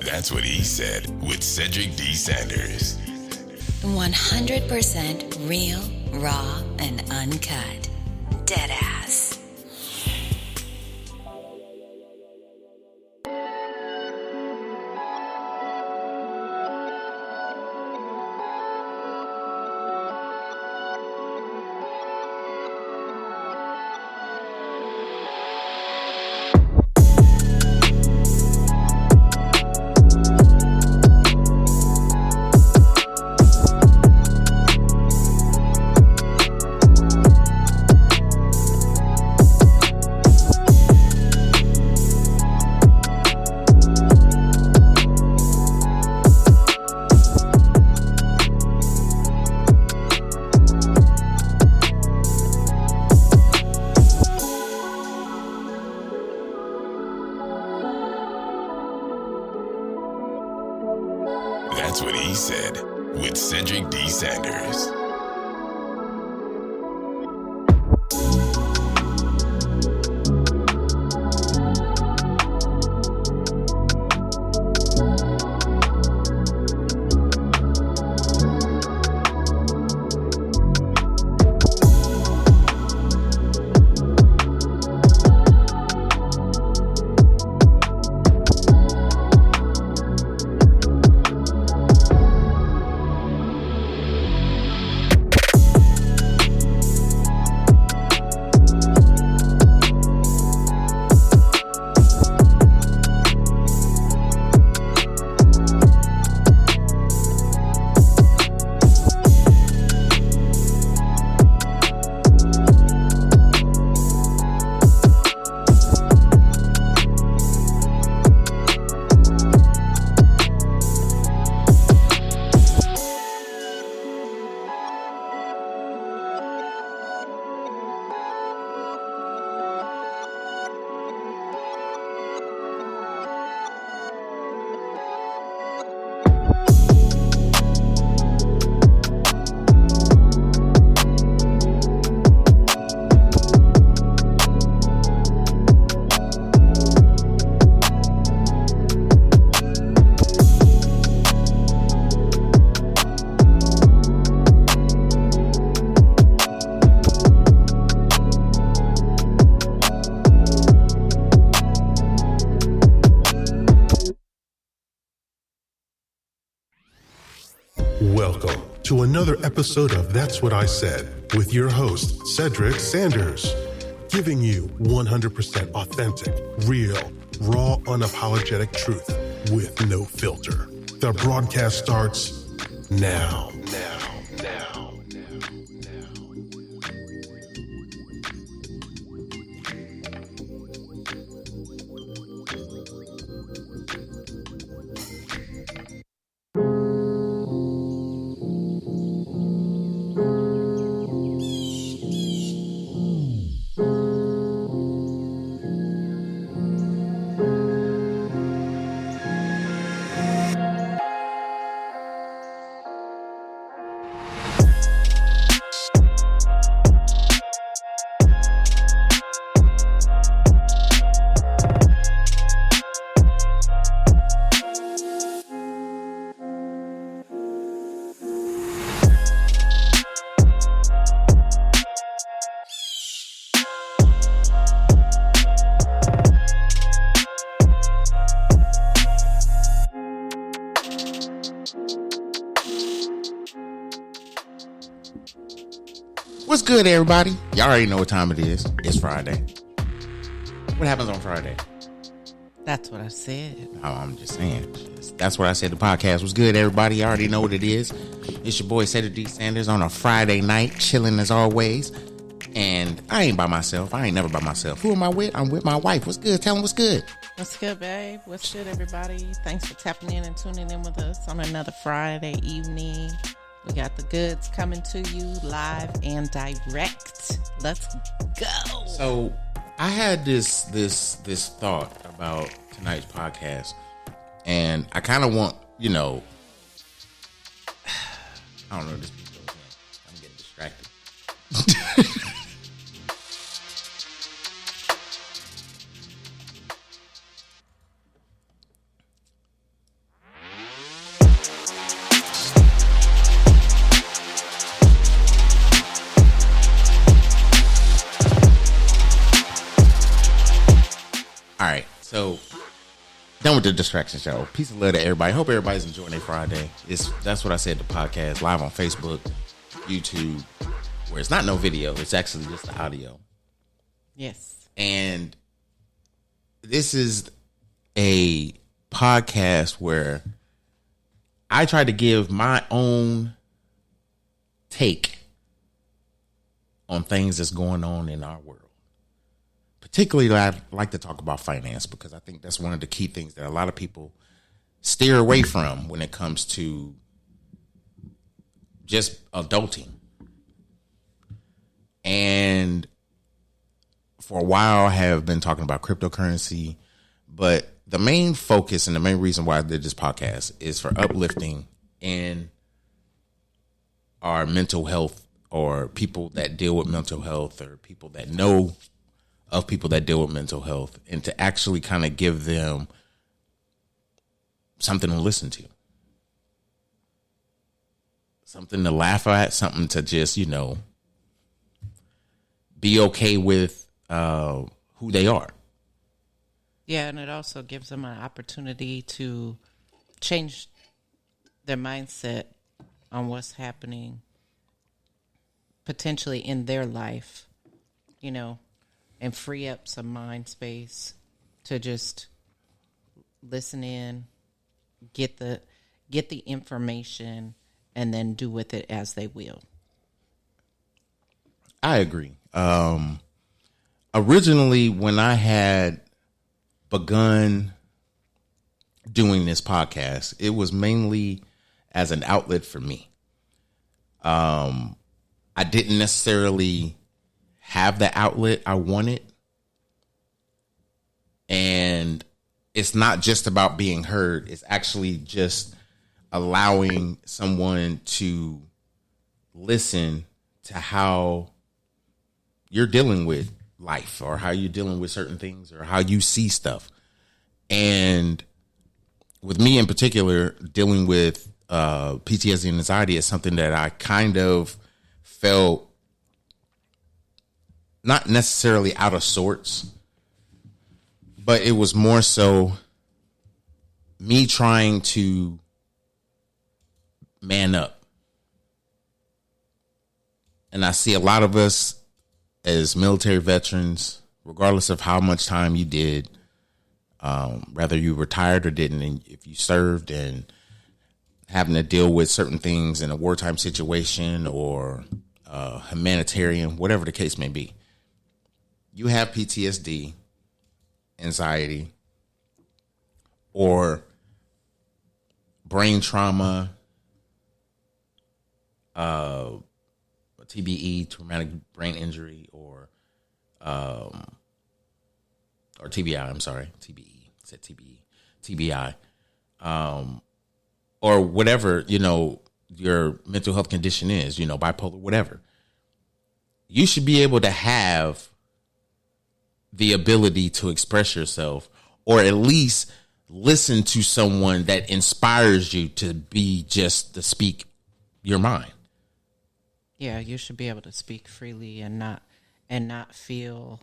That's what he said with Cedric D. Sanders. 100% real, raw, and uncut. Deadass. That's what he said with Cedric D. Sanders. Welcome to another episode of That's What I Said with your host, Cedric Sanders, giving you 100% authentic, real, raw, unapologetic truth with no filter. The broadcast starts now. What's good, everybody? Y'all already know what time it is. It's Friday. What happens on Friday? That's what I said. Oh, I'm just saying. That's what I said. The podcast was good, everybody. You already know what it is. It's your boy, Cedric D. Sanders, on a Friday night, chilling as always. And I ain't by myself. I ain't never by myself. Who am I with? I'm with my wife. What's good? Tell them what's good. What's good, babe? What's good, everybody? Thanks for tapping in and tuning in with us on another Friday evening. We got the goods coming to you live and direct. Let's go. So I had this thought about tonight's podcast, and I kind of want, I don't know, this beat goes in. I'm getting distracted. All right, so done with the distraction show. Peace and love to everybody. Hope everybody's enjoying their Friday. That's what I said. The podcast live on Facebook, YouTube, where it's not no video. It's actually just the audio. Yes. And this is a podcast where I try to give my own take on things that's going on in our world. Particularly, I like to talk about finance because I think that's one of the key things that a lot of people steer away from when it comes to just adulting. And for a while, I have been talking about cryptocurrency, but the main focus and the main reason why I did this podcast is for uplifting in our mental health, or people that deal with mental health, or people that know of people that deal with mental health, and to actually kind of give them something to listen to, something to laugh at, something to just, be okay with who they are. Yeah, and it also gives them an opportunity to change their mindset on what's happening potentially in their life, and free up some mind space to just listen in, get the information, and then do with it as they will. I agree. Originally, when I had begun doing this podcast, it was mainly as an outlet for me. I didn't necessarily have the outlet I wanted. And it's not just about being heard. It's actually just allowing someone to listen to how you're dealing with life, or how you're dealing with certain things, or how you see stuff. And with me in particular, dealing with PTSD and anxiety is something that I kind of felt not necessarily out of sorts, but it was more so me trying to man up. And I see a lot of us as military veterans, regardless of how much time you did, whether you retired or didn't, and if you served, and having to deal with certain things in a wartime situation or humanitarian, whatever the case may be. You have PTSD, anxiety, or brain trauma, TBE, traumatic brain injury, or TBI. I'm sorry, TBE. I said TBE, TBI, or whatever your mental health condition is. Bipolar, whatever. You should be able to have the ability to express yourself, or at least listen to someone that inspires you to speak your mind. Yeah, you should be able to speak freely and not feel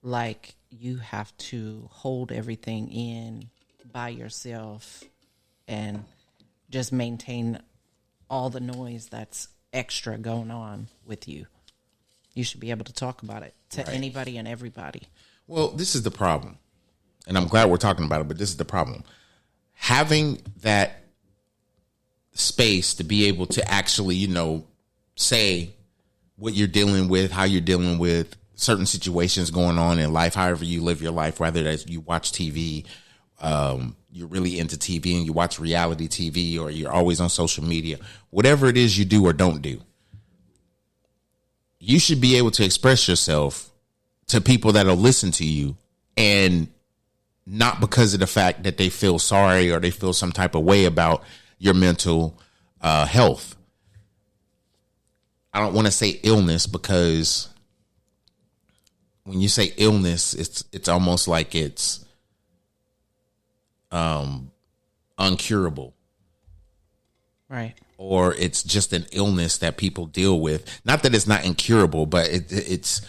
like you have to hold everything in by yourself and just maintain all the noise that's extra going on with you. You should be able to talk about it to anybody and everybody. Well, this is the problem. And I'm glad we're talking about it, but this is the problem. Having that space to be able to actually, say what you're dealing with, how you're dealing with certain situations going on in life, however you live your life, whether that's you watch TV, you're really into TV and you watch reality TV, or you're always on social media, whatever it is you do or don't do, you should be able to express yourself to people that'll listen to you, and not because of the fact that they feel sorry or they feel some type of way about your mental health. I don't want to say illness, because when you say illness, it's almost like it's uncurable. Right. Or it's just an illness that people deal with. Not that it's not incurable, but it's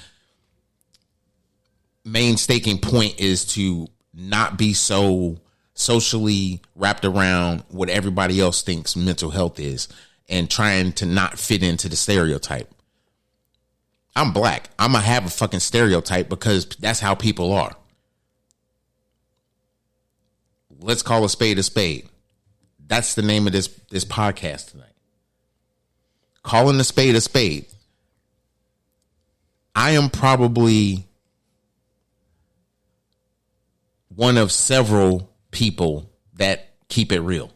main staking point is to not be so socially wrapped around what everybody else thinks mental health is and trying to not fit into the stereotype. I'm black. I'm going to have a fucking stereotype because that's how people are. Let's call a spade a spade. That's the name of this podcast tonight. Calling a spade a spade. I am probably one of several people that keep it real.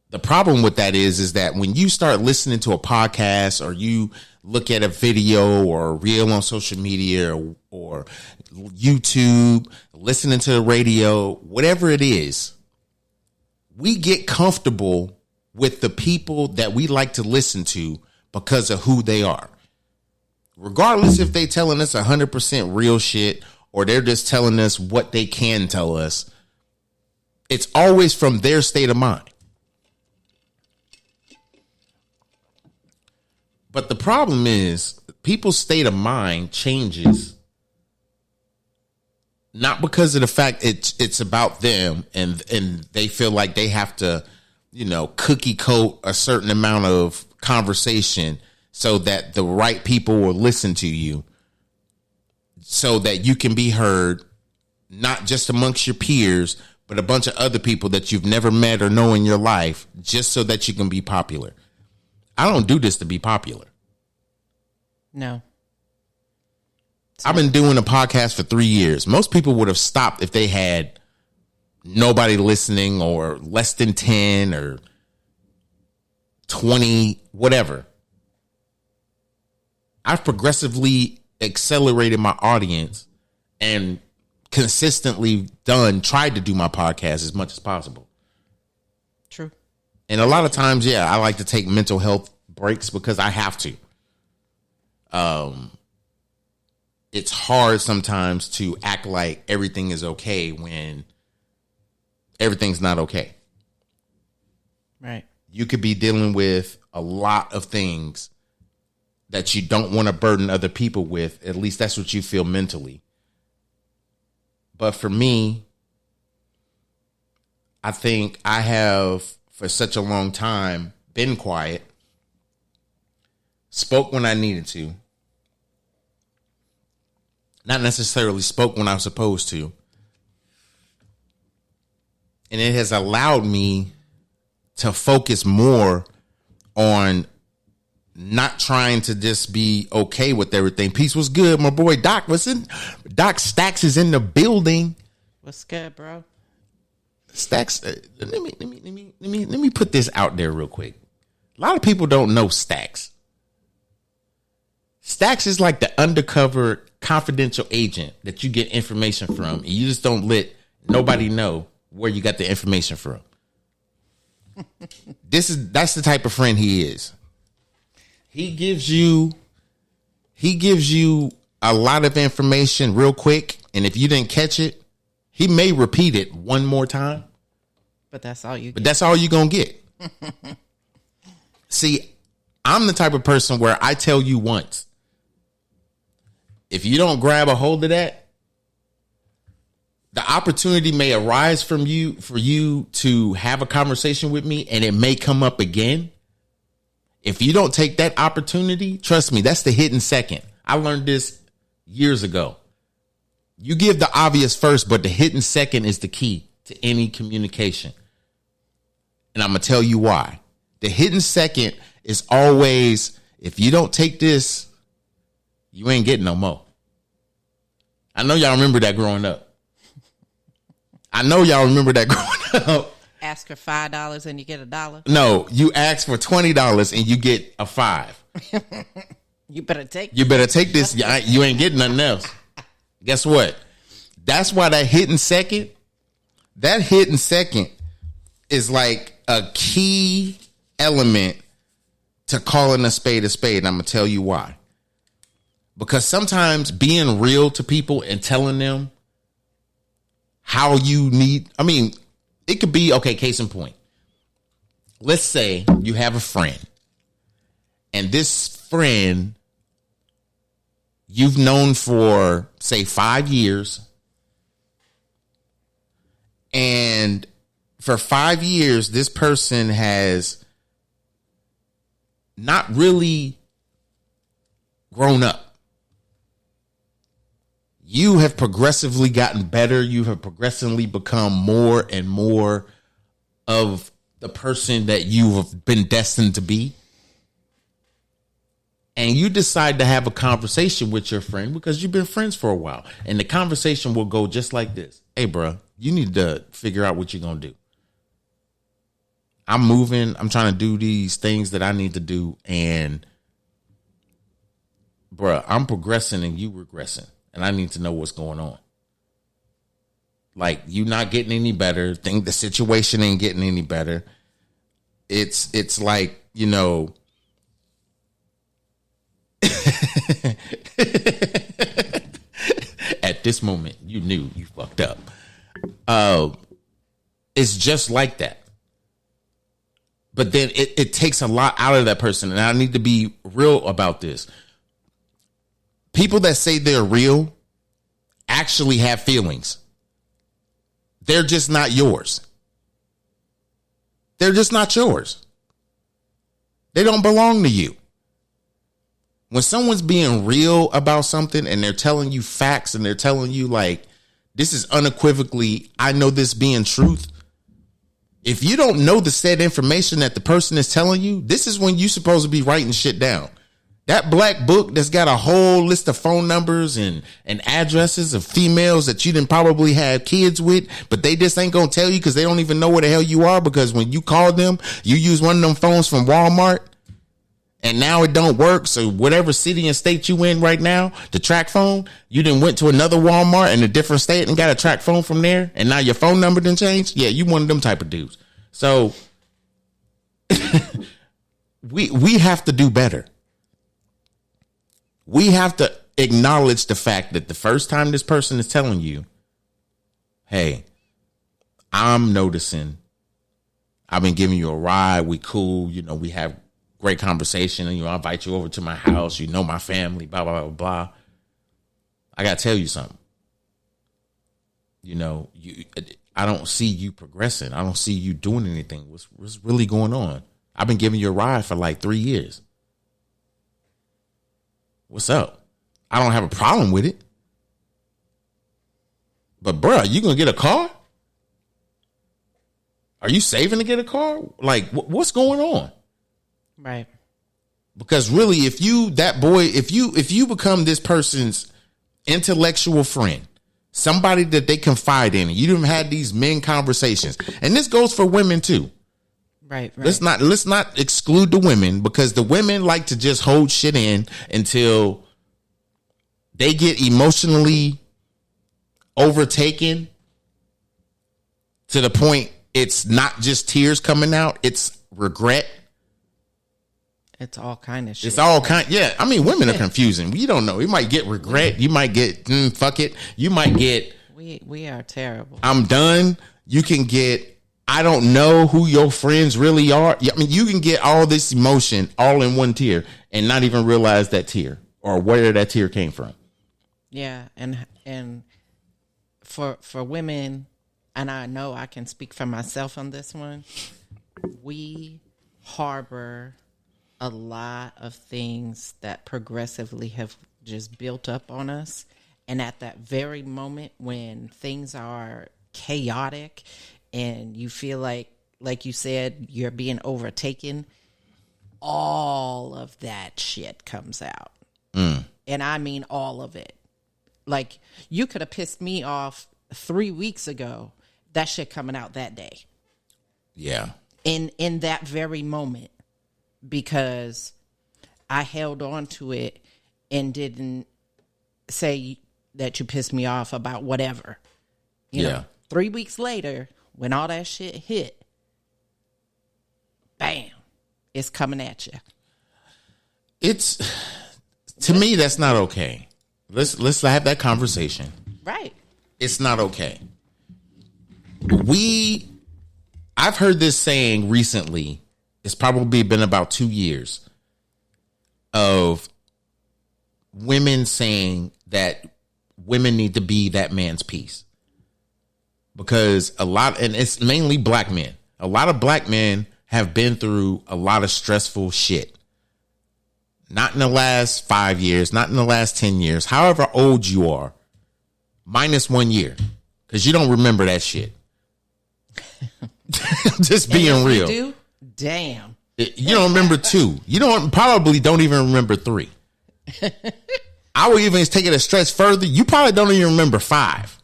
The problem with that is that when you start listening to a podcast or you look at a video or a reel on social media or YouTube, listening to the radio, whatever it is, we get comfortable with the people that we like to listen to because of who they are. Regardless if they telling us 100% real shit or they're just telling us what they can tell us, it's always from their state of mind. But the problem is people's state of mind changes not because of the fact it's about them and they feel like they have to, cookie coat a certain amount of conversation so that the right people will listen to you so that you can be heard, not just amongst your peers, but a bunch of other people that you've never met or know in your life just so that you can be popular. I don't do this to be popular. No. I've been doing a podcast for 3 years. Most people would have stopped if they had nobody listening or less than 10 or 20, whatever. I've progressively accelerated my audience and consistently tried to do my podcast as much as possible. True. And a lot of times, I like to take mental health breaks because I have to. It's hard sometimes to act like everything is okay when everything's not okay. Right. You could be dealing with a lot of things that you don't want to burden other people with. At least that's what you feel mentally. But for me, I think I have for such a long time been quiet, spoke when I needed to, not necessarily spoke when I was supposed to. And it has allowed me to focus more on not trying to just be okay with everything. Peace was good. My boy Doc Doc Stacks is in the building. What's good, bro? Stacks, let me put this out there real quick. A lot of people don't know Stacks. Stacks is like the undercover confidential agent that you get information from, and you just don't let nobody know where you got the information from. That's the type of friend he is. He gives you a lot of information real quick, and if you didn't catch it, he may repeat it one more time. But that's all you get. But that's all you're going to get. See, I'm the type of person where I tell you once. If you don't grab a hold of that, the opportunity may arise for you to have a conversation with me, and it may come up again. If you don't take that opportunity, trust me, that's the hidden second. I learned this years ago. You give the obvious first, but the hidden second is the key to any communication. And I'm going to tell you why. The hidden second is always, if you don't take this, you ain't getting no more. I know y'all remember that growing up. Ask for $5 and you get $1. No, you ask for $20 and you get a $5. You better take this. You ain't getting nothing else. Guess what? That's why that hidden second is like a key element to calling a spade a spade. And I'm going to tell you why. Because sometimes being real to people and telling them how you need, it could be, okay, case in point. Let's say you have a friend and this friend you've known for, say, 5 years. And for 5 years, this person has not really grown up. You have progressively gotten better. You have progressively become more and more of the person that you have been destined to be. And you decide to have a conversation with your friend because you've been friends for a while. And the conversation will go just like this. Hey, bro, you need to figure out what you're going to do. I'm moving. I'm trying to do these things that I need to do. And, bro, I'm progressing and you regressing. And I need to know what's going on. Like, you not getting any better. Think the situation ain't getting any better. It's like, you know, at this moment, you knew you fucked up. It's just like that. But then it takes a lot out of that person. And I need to be real about this. People that say they're real actually have feelings. They're just not yours. They're just not yours. They don't belong to you. When someone's being real about something and they're telling you facts and they're telling you, like, this is unequivocally, I know this being truth. If you don't know the said information that the person is telling you, this is when you're supposed to be writing shit down. That black book that's got a whole list of phone numbers and addresses of females that you didn't probably have kids with, but they just ain't going to tell you because they don't even know where the hell you are, because when you call them, you use one of them phones from Walmart and now it don't work. So whatever city and state you in right now, the track phone, you done went to another Walmart in a different state and got a track phone from there, and now your phone number done changed. Yeah, you one of them type of dudes. So we have to do better. We have to acknowledge the fact that the first time this person is telling you, hey, I'm noticing, I've been giving you a ride, we cool, you know, we have great conversation, and, you know, I invite you over to my house, you know, my family, blah, blah, blah, blah. I got to tell you something. You know, I don't see you progressing. I don't see you doing anything. What's really going on? I've been giving you a ride for like 3 years. What's up? I don't have a problem with it. But, bro, you going to get a car? Are you saving to get a car? Like, what's going on? Right. Because really, if you become this person's intellectual friend, somebody that they confide in, and you done had these men conversations, and this goes for women too. Right. Let's not exclude the women, because the women like to just hold shit in until they get emotionally overtaken to the point it's not just tears coming out, it's regret. It's all kind of shit. It's all kind. Yeah. I mean, women are confusing. You don't know. You might get regret. You might get, fuck it. You might get, we are terrible. I'm done. You can get, I don't know who your friends really are. I mean, you can get all this emotion all in one tear and not even realize that tear or where that tear came from. Yeah. And for women, and I know I can speak for myself on this one, we harbor a lot of things that progressively have just built up on us. And at that very moment when things are chaotic and you feel like you said, you're being overtaken, all of that shit comes out. And I mean all of it. Like, you could have pissed me off 3 weeks ago. That shit coming out that day. Yeah. In that very moment. Because I held on to it and didn't say that you pissed me off about whatever. You know, 3 weeks later, when all that shit hit, bam, it's coming at you. It's, to me, that's not okay. Let's have that conversation. Right. It's not okay. I've heard this saying recently. It's probably been about 2 years of women saying that women need to be that man's piece. Because and it's mainly black men. A lot of black men have been through a lot of stressful shit. Not in the last 5 years, not in the last 10 years, however old you are, minus 1 year. Because you don't remember that shit. Just being real. You do? Damn. You don't remember 2. You probably don't even remember 3. I would even take it a stretch further. You probably don't even remember 5.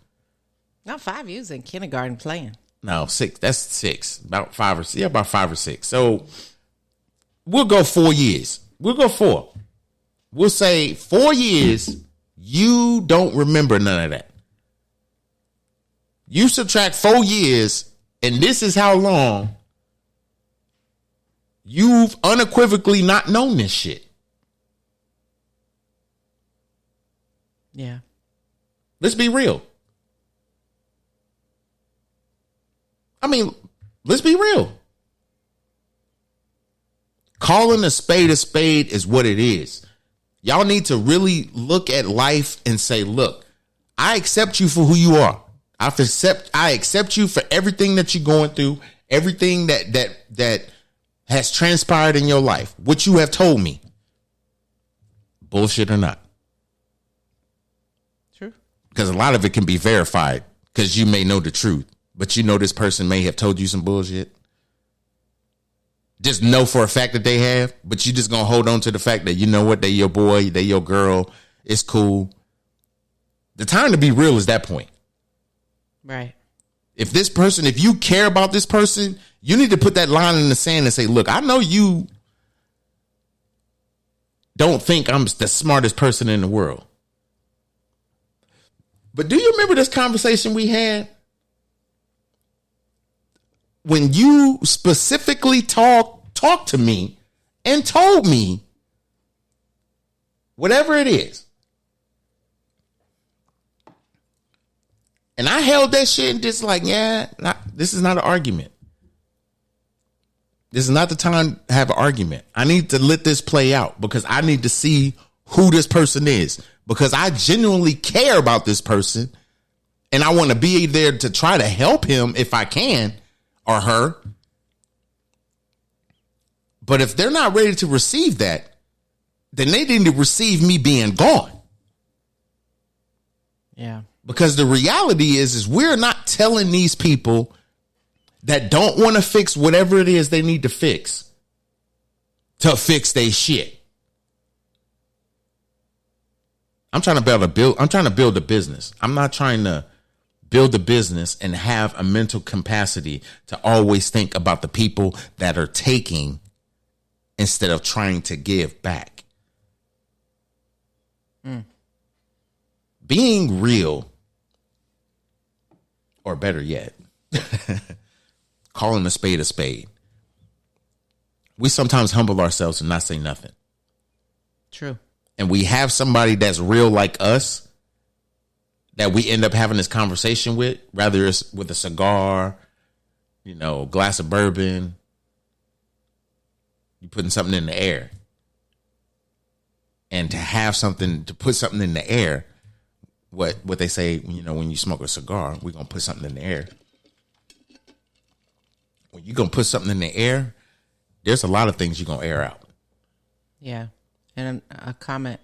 No, 5 years in kindergarten playing. No, 6. That's 6. About 5 or 6. Yeah, about 5 or 6. So we'll go 4 years. We'll go 4. We'll say 4 years. You don't remember none of that. You subtract 4 years, and this is how long you've unequivocally not known this shit. Yeah. Let's be real. I mean, let's be real. Calling a spade is what it is. Y'all need to really look at life and say, look, I accept you for who you are. I accept you for everything that you're going through, everything that has transpired in your life, what you have told me. Bullshit or not. True. Because a lot of it can be verified because you may know the truth, but you know this person may have told you some bullshit. Just know for a fact that they have, but you just going to hold on to the fact that, you know what, they your boy, they your girl, it's cool. The time to be real is that point. Right. If you care about this person, you need to put that line in the sand and say, look, I know you don't think I'm the smartest person in the world. But do you remember this conversation we had? When you specifically talked to me and told me whatever it is. And I held that shit and just like, this is not an argument. This is not the time to have an argument. I need to let this play out because I need to see who this person is, because I genuinely care about this person and I want to be there to try to help him if I can, or her. But if they're not ready to receive that, then they need to receive me being gone. Yeah. Because the reality is we're not telling these people that don't want to fix whatever it is they need to fix their shit. I'm trying to build a business. I'm not trying to build a business and have a mental capacity to always think about the people that are taking instead of trying to give back. Being real, or better yet, calling a spade. We sometimes humble ourselves and not say nothing. True. And we have somebody that's real like us that we end up having this conversation with, rather it's with a cigar, a glass of bourbon. You're putting something in the air. And to put something in the air, what they say, when you smoke a cigar, we're going to put something in the air. When you're going to put something in the air, there's a lot of things you're going to air out. Yeah. And a comment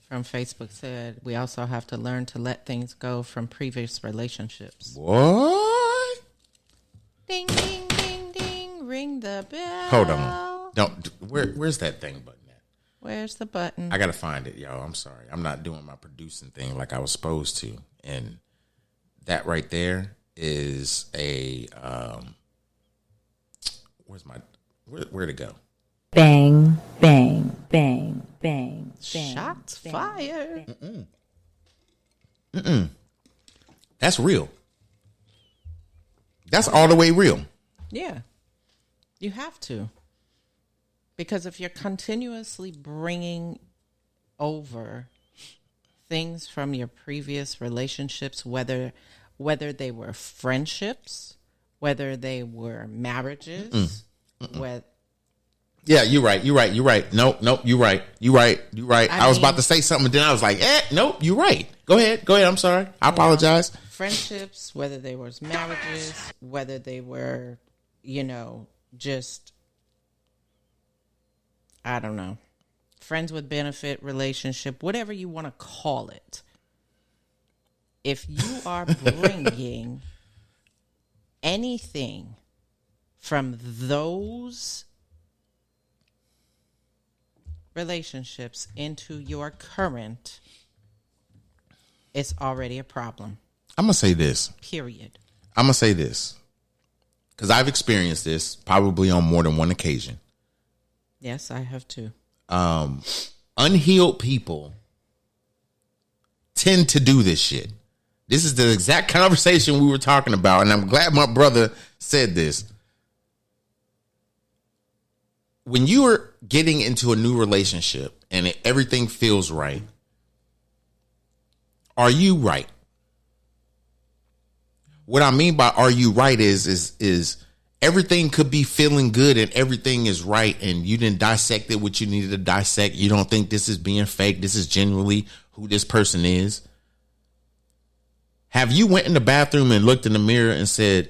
from Facebook said, we also have to learn to let things go from previous relationships. What? Ding, ding, ding, ding. Ring the bell. Hold on. Where's that thing button at? Where's the button? I got to find it, y'all. I'm sorry. I'm not doing my producing thing like I was supposed to. And that right there is a, where'd it go? Bang, bang, bang, bang, bang. Shots fired. That's real. That's all the way real. Yeah. You have to. Because if you're continuously bringing over things from your previous relationships, whether they were friendships, whether they were marriages, Yeah, you're right. Nope, you're right. I was about to say something, then I was like, nope, you're right. Go ahead. I'm sorry. I apologize. Friendships, whether they were marriages, whether they were, just, I don't know, friends with benefit, relationship, whatever you want to call it. If you are bringing anything from those relationships into your current, it's already a problem. I'm going to say this. Period. I'm going to say this. Because I've experienced this probably on more than one occasion. Yes, I have too. Unhealed people tend to do this shit. This is the exact conversation we were talking about, and I'm glad my brother said this. When you are getting into a new relationship and everything feels right, are you right? What I mean by are you right is everything could be feeling good and everything is right and you didn't dissect it what you needed to dissect. You don't think this is being fake. This is genuinely who this person is. Have you went in the bathroom and looked in the mirror and said,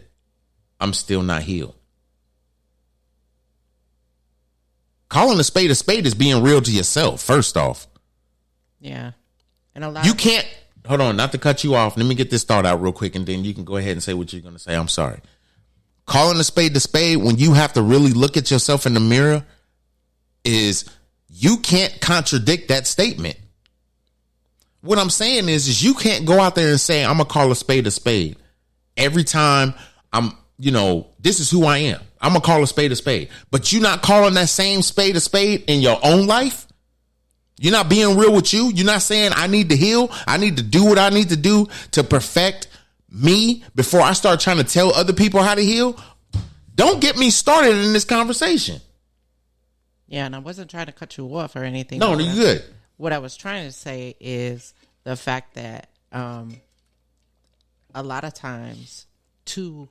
I'm still not healed? Calling a spade is being real to yourself, first off. Yeah. And a lot you can't, hold on, not to cut you off. Let me get this thought out real quick and then you can go ahead and say what you're going to say. I'm sorry. Calling a spade when you have to really look at yourself in the mirror is you can't contradict that statement. What I'm saying is you can't go out there and say, I'm going to call a spade every time this is who I am. I'm going to call a spade. But you're not calling that same spade in your own life. You're not being real with you. You're not saying I need to heal. I need to do what I need to do to perfect me before I start trying to tell other people how to heal. Don't get me started in this conversation. Yeah, and I wasn't trying to cut you off or anything. No, you're good. What I was trying to say is the fact that a lot of times two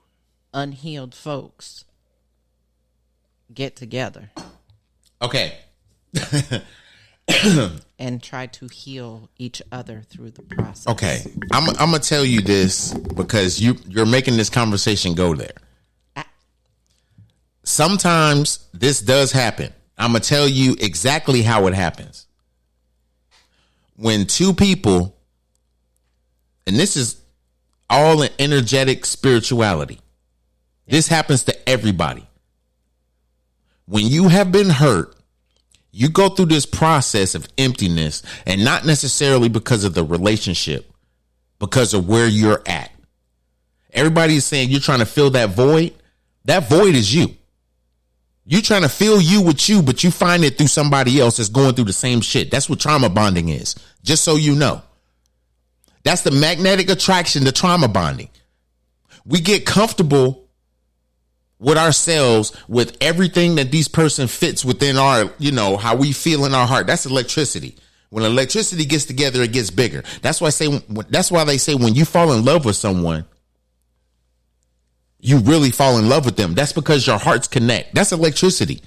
unhealed folks get together. Okay. And try to heal each other through the process. Okay. I'm going to tell you this because you're making this conversation go there. Sometimes this does happen. I'm going to tell you exactly how it happens. When two people, and this is all in energetic spirituality. This happens to everybody. When you have been hurt, you go through this process of emptiness, and not necessarily because of the relationship, because of where you're at. Everybody is saying you're trying to fill that void. That void is you. You're trying to fill you with you, but you find it through somebody else that's going through the same shit. That's what trauma bonding is, just so you know. That's the magnetic attraction to trauma bonding. We get comfortable with ourselves, with everything that these person fits within our, how we feel in our heart. That's electricity. When electricity gets together, it gets bigger. That's why they say when you fall in love with someone, you really fall in love with them. That's because your hearts connect. That's electricity.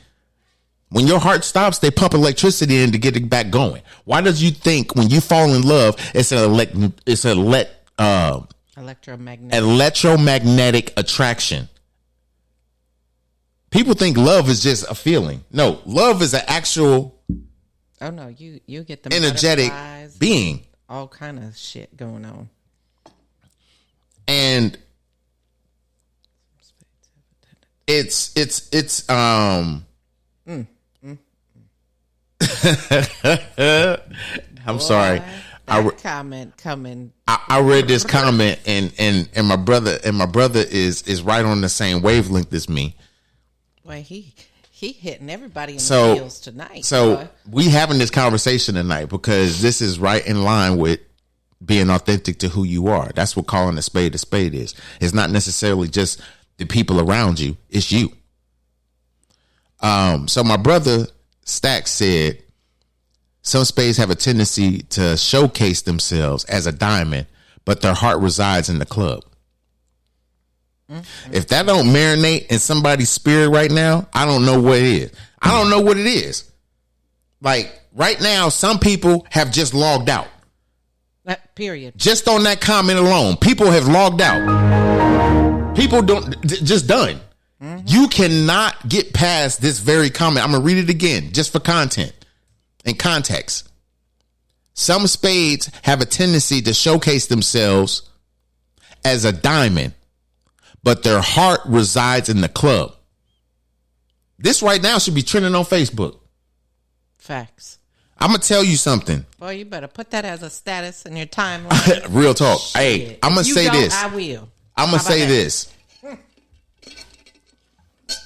When your heart stops, they pump electricity in to get it back going. Why does you think when you fall in love, it's electromagnetic attraction? People think love is just a feeling. No, love is an actual. Oh no, you get the energetic being. All kind of shit going on. And it's I'm sorry. Comment coming. I read this comment and my brother is right on the same wavelength as me. Well, he hitting everybody in the heels tonight. So we having this conversation tonight because this is right in line with being authentic to who you are. That's what calling a spade is. It's not necessarily just the people around you. It's you. So my brother Stack said, some spades have a tendency to showcase themselves as a diamond, but their heart resides in the club. Mm-hmm. If that don't marinate in somebody's spirit right now, I don't know what it is. I don't know what it is. Like right now, some people have just logged out. Period. Just on that comment alone, people have logged out. People just done. Mm-hmm. You cannot get past this very comment. I'm going to read it again just for content and context. Some spades have a tendency to showcase themselves as a diamond, but their heart resides in the club. This right now should be trending on Facebook. Facts. I'm going to tell you something. Boy, you better put that as a status in your timeline. Real talk. Shit. Hey, I'm going to say this. I will. I'm going to say this.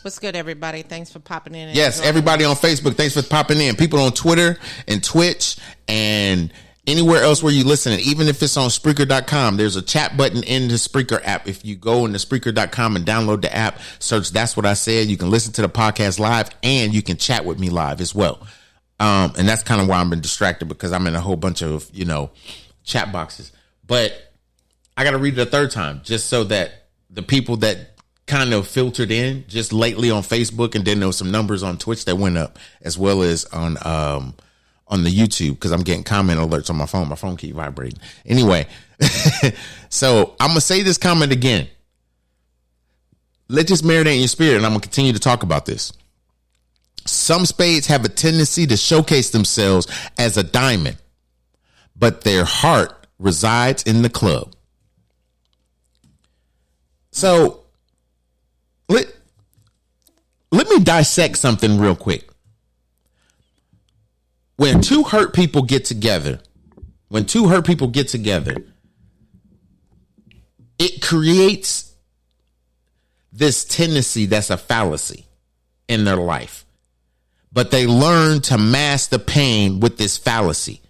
What's good, everybody? Thanks for popping in. Yes, everybody on Facebook, thanks for popping in. People on Twitter and Twitch and anywhere else where you listen. Even if it's on Spreaker.com, there's a chat button in the Spreaker app. If you go into Spreaker.com and download the app, search That's What I Said, you can listen to the podcast live and you can chat with me live as well. And that's kind of why I've been distracted, because I'm in a whole bunch of, chat boxes. But I got to read it a third time just so that the people that kind of filtered in just lately on Facebook, and then there was some numbers on Twitch that went up, as well as on the YouTube, because I'm getting comment alerts on my phone. My phone keep vibrating. Anyway, so I'm going to say this comment again. Let this marinate in your spirit, and I'm going to continue to talk about this. Some spades have a tendency to showcase themselves as a diamond, but their heart resides in the club. So let me dissect something real quick. When two hurt people get together, it creates this tendency that's a fallacy in their life. But they learn to mask the pain with this fallacy.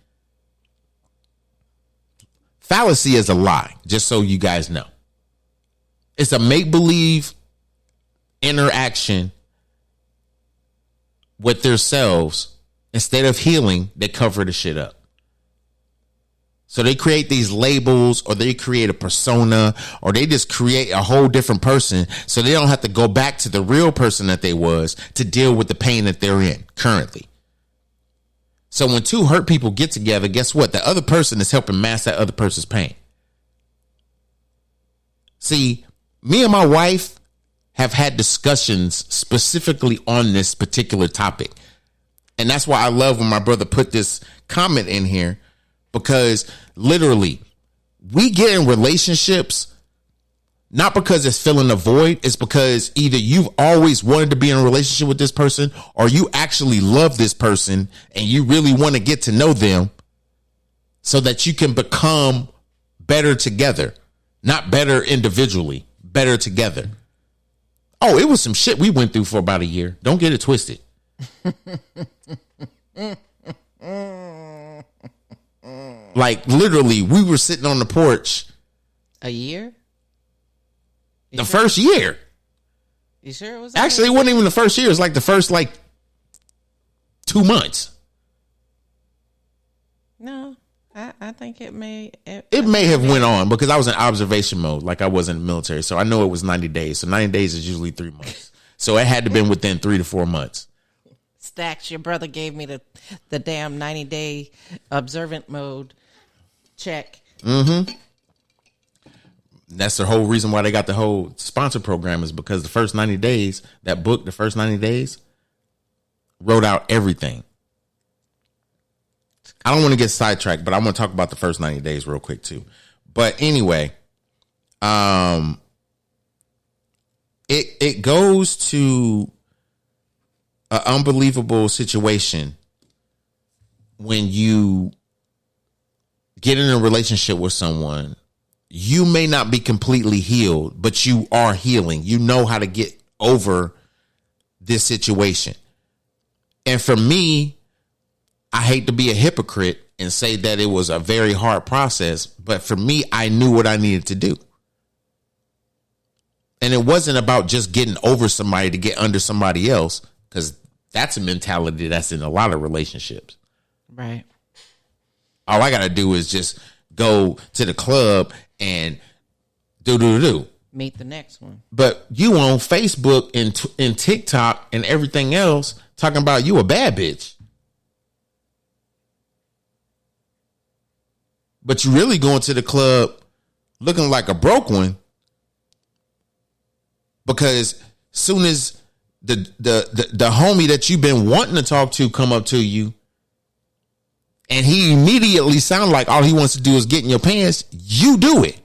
Fallacy is a lie, just so you guys know. It's a make-believe interaction with themselves. Instead of healing, they cover the shit up. So they create these labels, or they create a persona, or they just create a whole different person so they don't have to go back to the real person that they was to deal with the pain that they're in currently. So when two hurt people get together, guess what? The other person is helping mask that other person's pain. See, me and my wife have had discussions specifically on this particular topic. And that's why I love when my brother put this comment in here, because literally we get in relationships not because it's filling a void. It's because either you've always wanted to be in a relationship with this person, or you actually love this person and you really want to get to know them so that you can become better together. Not better individually, better together. Oh, it was some shit we went through for about a year. Don't get it twisted. Like literally, we were sitting on the porch. A year? The first year. You sure it was? Actually, it wasn't even the first year. It was like the first 2 months. No, I think it may. It may have went on because I was in observation mode, like I was in the military. So I know it was 90 days. So 90 days is usually 3 months. So it had to have been within 3 to 4 months. Stacks, your brother gave me the damn 90-day observant mode check. Mm-hmm. That's the whole reason why they got the whole sponsor program, is because the first 90 days, that book, the first 90 days, wrote out everything. I don't want to get sidetracked, but I want to talk about the first 90 days real quick too. But anyway, it goes to an unbelievable situation when you get in a relationship with someone. You may not be completely healed, but you are healing. You know how to get over this situation. And for me, I hate to be a hypocrite and say that it was a very hard process, but for me, I knew what I needed to do. And it wasn't about just getting over somebody to get under somebody else, because that's a mentality that's in a lot of relationships. Right. All I got to do is just go to the club and do. Meet the next one. But you on Facebook and TikTok and everything else talking about you a bad bitch. But you really going to the club looking like a broke one, because soon as the homie that you've been wanting to talk to come up to you, and he immediately sound like all he wants to do is get in your pants, you do it.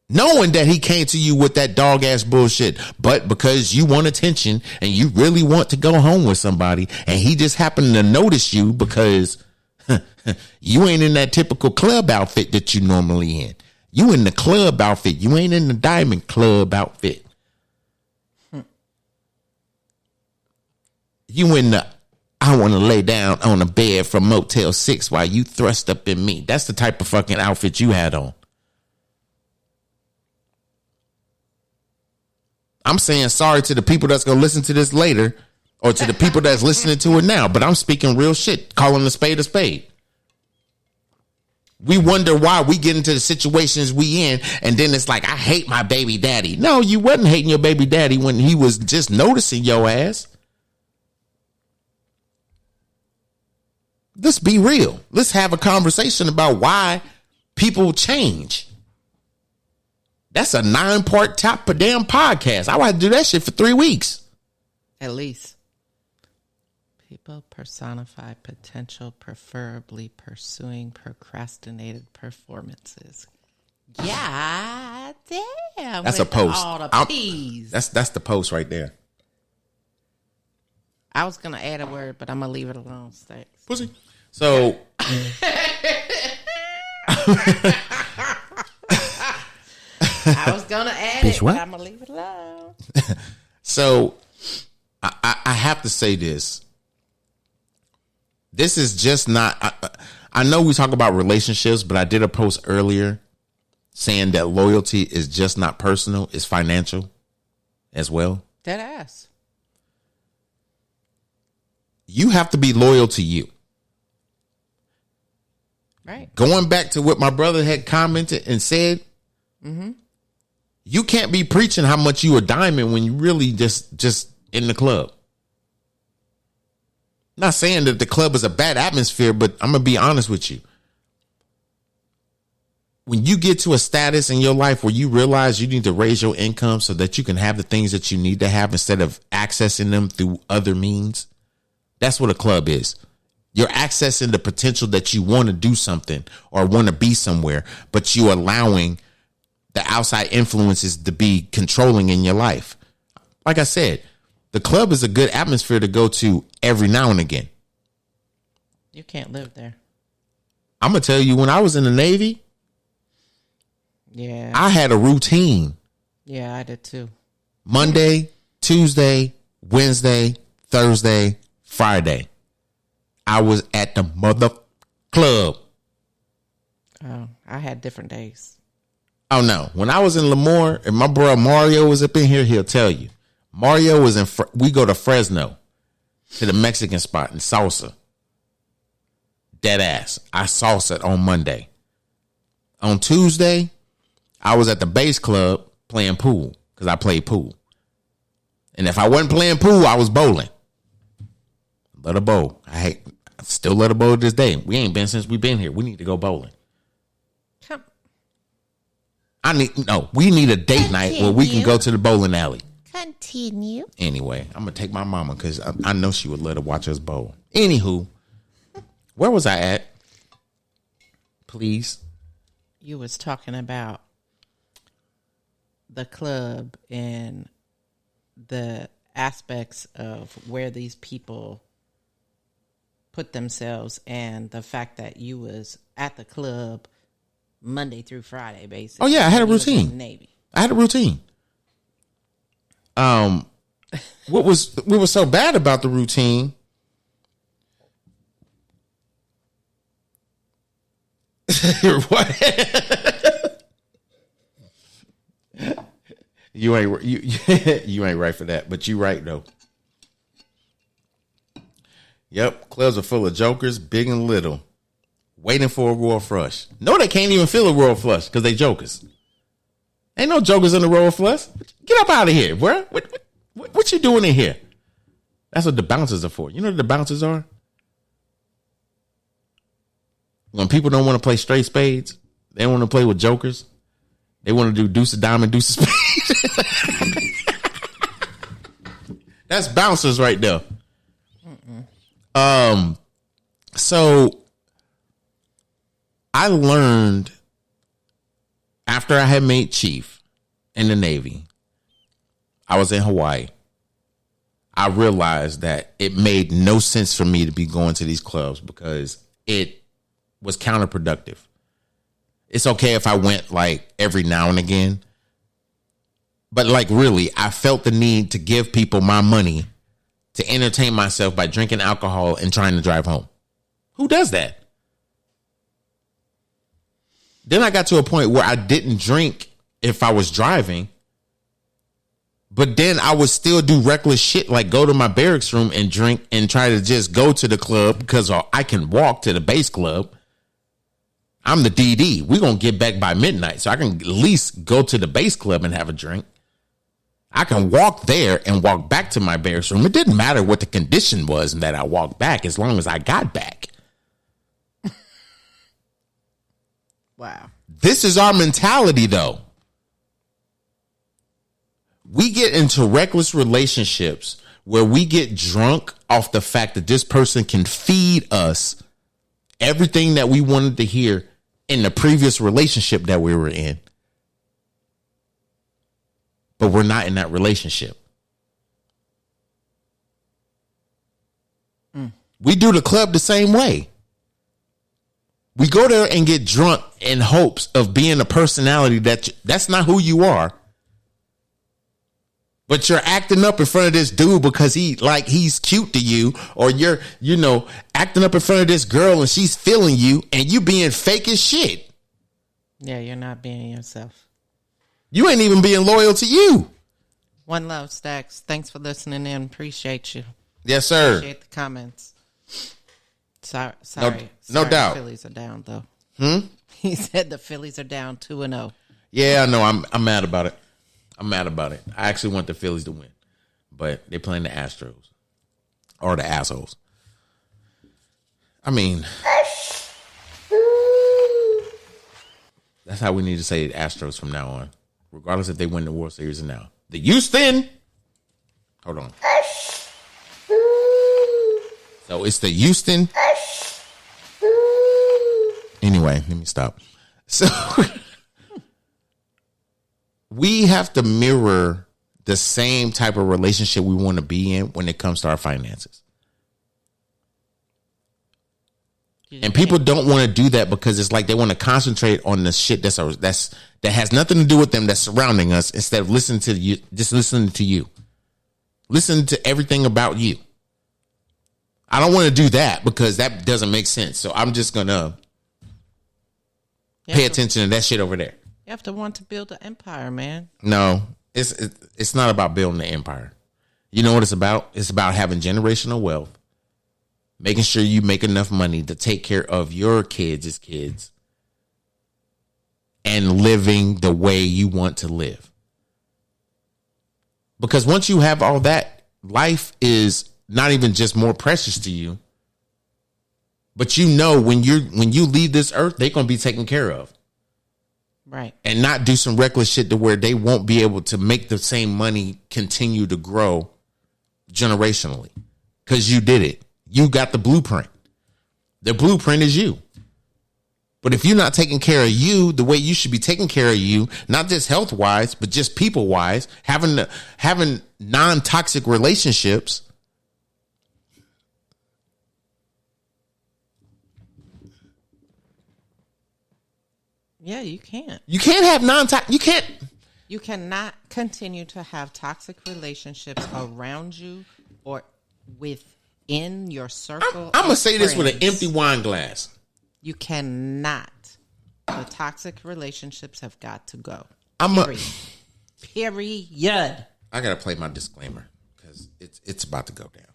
Knowing that he came to you with that dog ass bullshit, but because you want attention and you really want to go home with somebody, and he just happened to notice you because you ain't in that typical club outfit that you normally in. You in the club outfit. You ain't in the diamond club outfit. You in the, I want to lay down on a bed from Motel 6 while you thrust up in me. That's the type of fucking outfit you had on. I'm saying sorry to the people that's going to listen to this later, or to the people that's listening to it now, but I'm speaking real shit, calling a spade a spade. We wonder why we get into the situations we in, and then it's like, I hate my baby daddy. No, you wasn't hating your baby daddy when he was just noticing your ass. Let's be real. Let's have a conversation about why people change. That's a 9-part top per damn podcast. I want to do that shit for 3 weeks. At least. People personify potential, preferably pursuing procrastinated performances. Yeah, damn. That's a post. All the P's. That's the post right there. I was gonna add a word, but I'm gonna leave it alone. Thanks. Pussy. So I was gonna add it, but I'm gonna leave it alone. So I have to say this. This is just not, I know we talk about relationships, but I did a post earlier saying that loyalty is just not personal, it's financial as well. Dead ass. You have to be loyal to you. Right. Going back to what my brother had commented and said, you can't be preaching how much you a diamond when you really just in the club. Not saying that the club is a bad atmosphere, but I'm going to be honest with you. When you get to a status in your life where you realize you need to raise your income so that you can have the things that you need to have instead of accessing them through other means, that's what a club is. You're accessing the potential that you want to do something or want to be somewhere, but you allowing the outside influences to be controlling in your life. Like I said, the club is a good atmosphere to go to every now and again. You can't live there. I'm going to tell you, when I was in the Navy, yeah, I had a routine. Yeah, I did too. Monday, Tuesday, Wednesday, Thursday, Friday. I was at the mother club. Oh, I had different days. Oh, no. When I was in Lemoore, and my bro Mario was up in here, he'll tell you. Mario was in, we go to Fresno, to the Mexican spot in salsa. Dead ass. I salsa on Monday. On Tuesday, I was at the base club playing pool, because I played pool. And if I wasn't playing pool, I was bowling. Let her bowl. I still let her bowl to this day. We ain't been since we been here. We need to go bowling. Come. We need a date night where we can go to the bowling alley. Continue. Anyway, I'm going to take my mama because I know she would let her watch us bowl. Anywho, where was I at? Please. You was talking about the club and the aspects of where these people put themselves, and the fact that you was at the club Monday through Friday, basically. Oh yeah, I had a routine. Navy. I had a routine. What was so bad about the routine? What? You ain't right for that, but you right though. Yep, clubs are full of jokers, big and little, waiting for a royal flush. No, they can't even feel a royal flush because they jokers. Ain't no jokers in the royal flush. Get up out of here, bro. What you doing in here? That's what the bouncers are for. You know what the bouncers are? When people don't want to play straight spades, they want to play with jokers. They want to do deuce of diamond, deuce of spade. That's bouncers right there. So I learned after I had made chief in the Navy, I was in Hawaii. I realized that it made no sense for me to be going to these clubs because it was counterproductive. It's okay if I went like every now and again, but like really, I felt the need to give people my money to entertain myself by drinking alcohol and trying to drive home. Who does that? Then I got to a point where I didn't drink if I was driving, but then I would still do reckless shit like go to my barracks room and drink and try to just go to the club because I can walk to the base club. I'm the DD. We're going to get back by midnight, so I can at least go to the base club and have a drink. I can walk there and walk back to my barracks room. It didn't matter what the condition was that I walked back as long as I got back. Wow. This is our mentality, though. We get into reckless relationships where we get drunk off the fact that this person can feed us everything that we wanted to hear in the previous relationship that we were in. But we're not in that relationship. We do the club the same way. We go there and get drunk in hopes of being a personality that's not who you are. But you're acting up in front of this dude because he's cute to you, or you're, acting up in front of this girl and she's feeling you and you being fake as shit. Yeah, you're not being yourself. You ain't even being loyal to you. One love, Stacks. Thanks for listening in. Appreciate you. Yes, sir. Appreciate the comments. Sorry. No doubt. The Phillies are down, though. He said the Phillies are down 2-0. Yeah, I know. I'm mad about it. I actually want the Phillies to win, but they're playing the Astros or the assholes. I mean, that's how we need to say Astros from now on, regardless if they win the World Series or now. The Houston. Hold on. So it's the Houston. Anyway, let me stop. So we have to mirror the same type of relationship we want to be in when it comes to our finances. And people don't want to do that because it's like they want to concentrate on the shit that has nothing to do with them, that's surrounding us, instead of listening to you. Just listening to you. Listen to everything about you. I don't want to do that because that doesn't make sense. So I'm just gonna pay attention to that shit over there. You have to want to build an empire, man. No, it's not about building an empire. You know what it's about? It's about having generational wealth, making sure you make enough money to take care of your kids' kids, and living the way you want to live. Because once you have all that, life is not even just more precious to you, but when you leave this earth, they're going to be taken care of. Right. And not do some reckless shit to where they won't be able to make the same money continue to grow generationally. Because you did it. You got the blueprint. The blueprint is you. But if you're not taking care of you the way you should be taking care of you, not just health wise, but just people wise, having non-toxic relationships, yeah, you can't. You can't have non-toxic. You cannot continue to have toxic relationships around you or within your circle. I'm gonna say this with an empty wine glass. You cannot. The toxic relationships have got to go. Period. I gotta play my disclaimer because it's about to go down.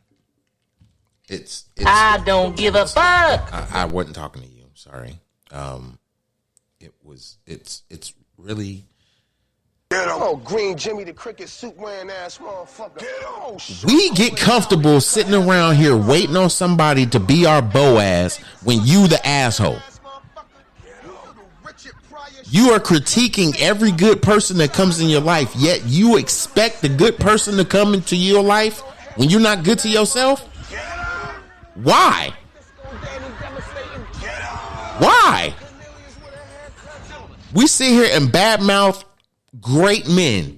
It's I don't give a fuck. I wasn't talking to you. Sorry. It's really Oh, green Jimmy the cricket suit wearing ass motherfucker. Oh, We get comfortable sitting around here waiting on somebody to be our Boaz when you the asshole. You are critiquing every good person that comes in your life, yet you expect the good person to come into your life when you're not good to yourself? Why? Why? We sit here and badmouth great men.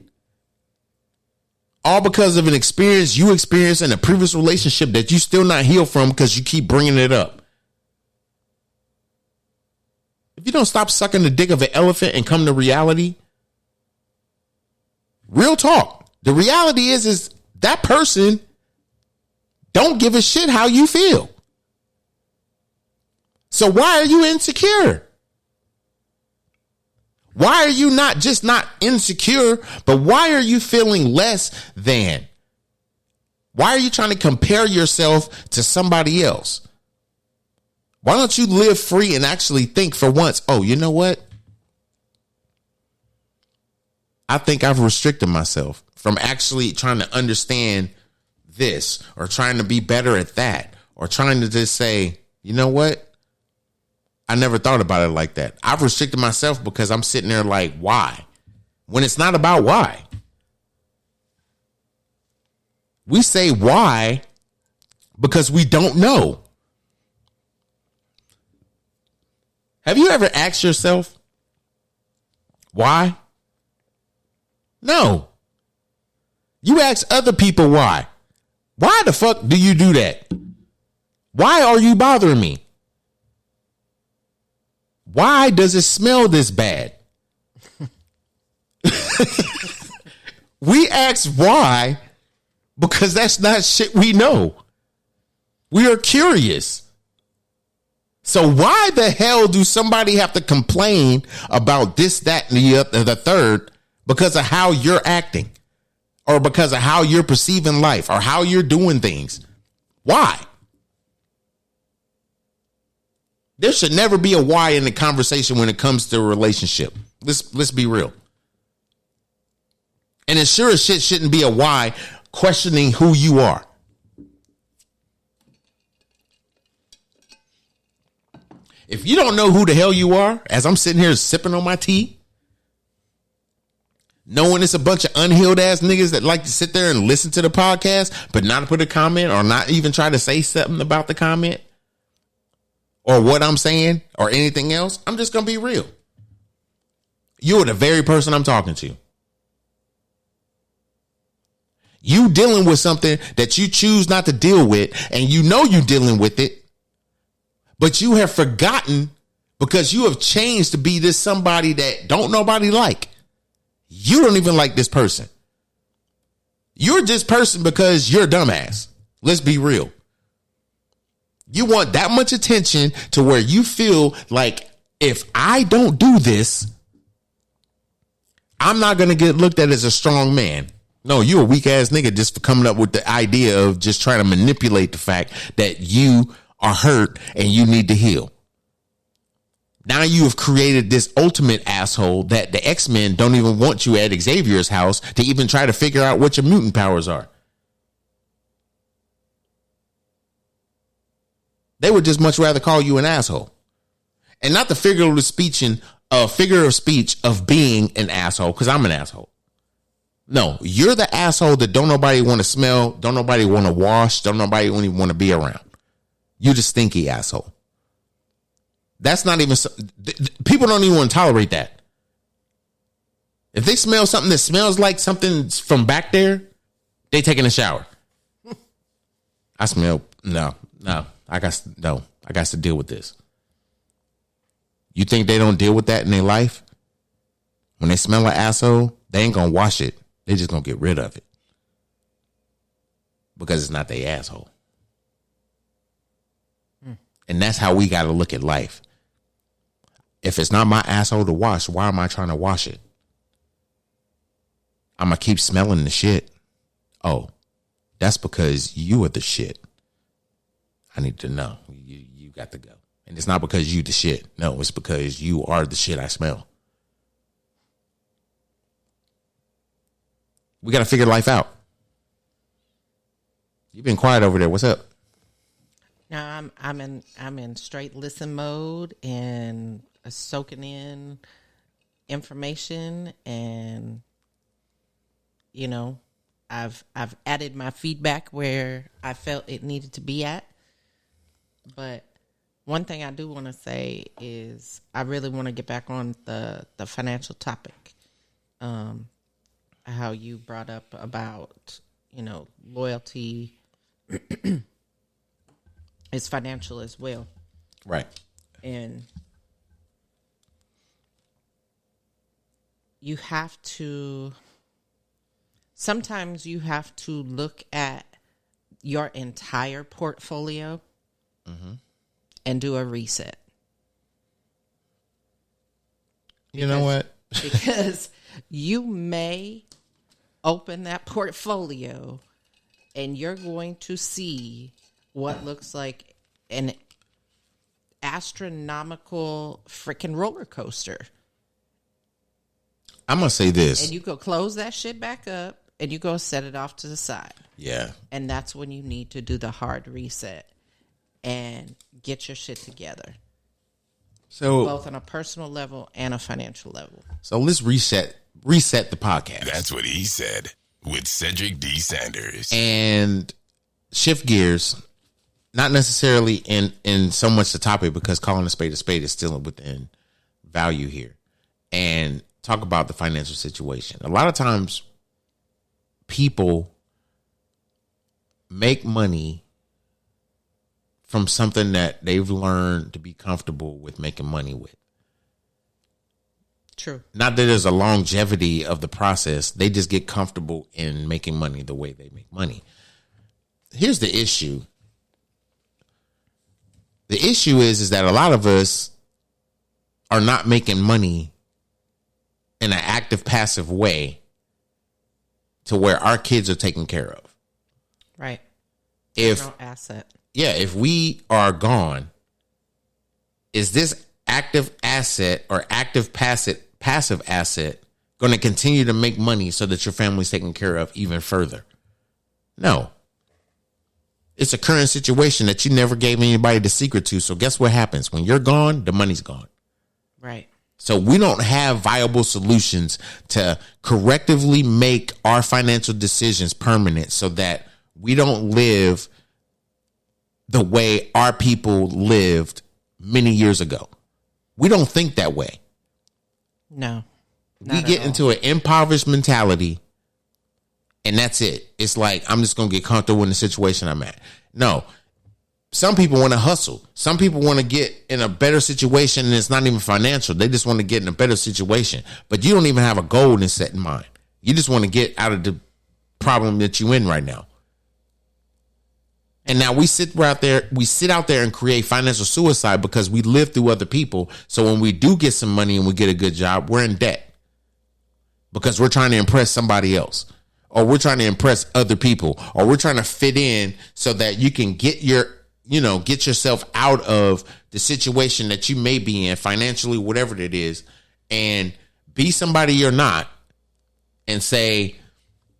All because of an experience you experienced in a previous relationship that you still not healed from because you keep bringing it up. If you don't stop sucking the dick of an elephant and come to reality, real talk, the reality is that person don't give a shit how you feel. So why are you insecure? Why are you not just not insecure, but why are you feeling less than? Why are you trying to compare yourself to somebody else? Why don't you live free and actually think for once, oh, you know what? I think I've restricted myself from actually trying to understand this or trying to be better at that or trying to just say, you know what? I never thought about it like that. I've restricted myself because I'm sitting there like, why? When it's not about why. We say why because we don't know. Have you ever asked yourself why? No. You ask other people why. Why the fuck do you do that? Why are you bothering me? Why does it smell this bad? We ask why because that's not shit we know. We are curious. So why the hell do somebody have to complain about this, that, and the third because of how you're acting or because of how you're perceiving life or how you're doing things? Why? There should never be a why in the conversation when it comes to a relationship. Let's be real. And it sure as shit shouldn't be a why questioning who you are. If you don't know who the hell you are, as I'm sitting here sipping on my tea, knowing it's a bunch of unhealed ass niggas that like to sit there and listen to the podcast, but not put a comment or not even try to say something about the comment or what I'm saying or anything else, I'm just going to be real. You're the very person I'm talking to. You dealing with something that you choose not to deal with, and you know you're dealing with it, but you have forgotten because you have changed to be this somebody that don't nobody like. You don't even like this person. You're this person because you're a dumbass. Let's be real. You want that much attention to where you feel like if I don't do this, I'm not going to get looked at as a strong man. No, you a weak ass nigga just for coming up with the idea of just trying to manipulate the fact that you are hurt and you need to heal. Now you have created this ultimate asshole that the X-Men don't even want you at Xavier's house to even try to figure out what your mutant powers are. They would just much rather call you an asshole. And not the figure of speech of being an asshole, because I'm an asshole. No, you're the asshole that don't nobody want to smell, don't nobody want to wash, don't nobody even want to be around. You the stinky asshole. That's not even, people don't even want to tolerate that. If they smell something that smells like something from back there, they taking a shower. I smell, no, I got to deal with this. You think they don't deal with that in their life? When they smell an asshole, they ain't going to wash it. They just going to get rid of it. Because it's not their asshole. And that's how we got to look at life. If it's not my asshole to wash, why am I trying to wash it? I'm going to keep smelling the shit. Oh, that's because you are the shit. I need to know. You got to go. And it's not because you the shit. No, it's because you are the shit I smell. We got to figure life out. You've been quiet over there. What's up? No, I'm in straight listen mode and soaking in information, and I've added my feedback where I felt it needed to be at. But one thing I do want to say is I really want to get back on the financial topic. How you brought up about, loyalty is financial as well. Right. And sometimes you have to look at your entire portfolio and do a reset. You know what? Because you may open that portfolio and you're going to see what looks like an astronomical freaking roller coaster. I'm going to say this. And you go close that shit back up and you go set it off to the side. Yeah. And that's when you need to do the hard reset and get your shit together. So both on a personal level and a financial level. So let's reset the podcast. That's what he said with Cedric D. Sanders. And shift gears, not necessarily in so much the topic, because calling a spade is still within value here. And talk about the financial situation. A lot of times people make money from something that they've learned to be comfortable with making money with. True. Not that there's a longevity of the process. They just get comfortable in making money the way they make money. Here's the issue. The issue is that a lot of us are not making money in an active, passive way to where our kids are taken care of. Right. If no asset. Yeah, if we are gone, is this active asset or active passive asset going to continue to make money so that your family's taken care of even further? No. It's a current situation that you never gave anybody the secret to. So guess what happens? When you're gone, the money's gone. Right. So we don't have viable solutions to correctively make our financial decisions permanent so that we don't live the way our people lived many years ago. We don't think that way. No. We get into an impoverished mentality and that's it. It's like, I'm just going to get comfortable in the situation I'm at. No. Some people want to hustle. Some people want to get in a better situation, and it's not even financial. They just want to get in a better situation. But you don't even have a goal set in mind. You just want to get out of the problem that you're in right now. And now we sit out there and create financial suicide because we live through other people. So when we do get some money and we get a good job, we're in debt because we're trying to impress somebody else, or we're trying to impress other people, or we're trying to fit in so that you can get yourself out of the situation that you may be in financially, whatever it is, and be somebody you're not and say,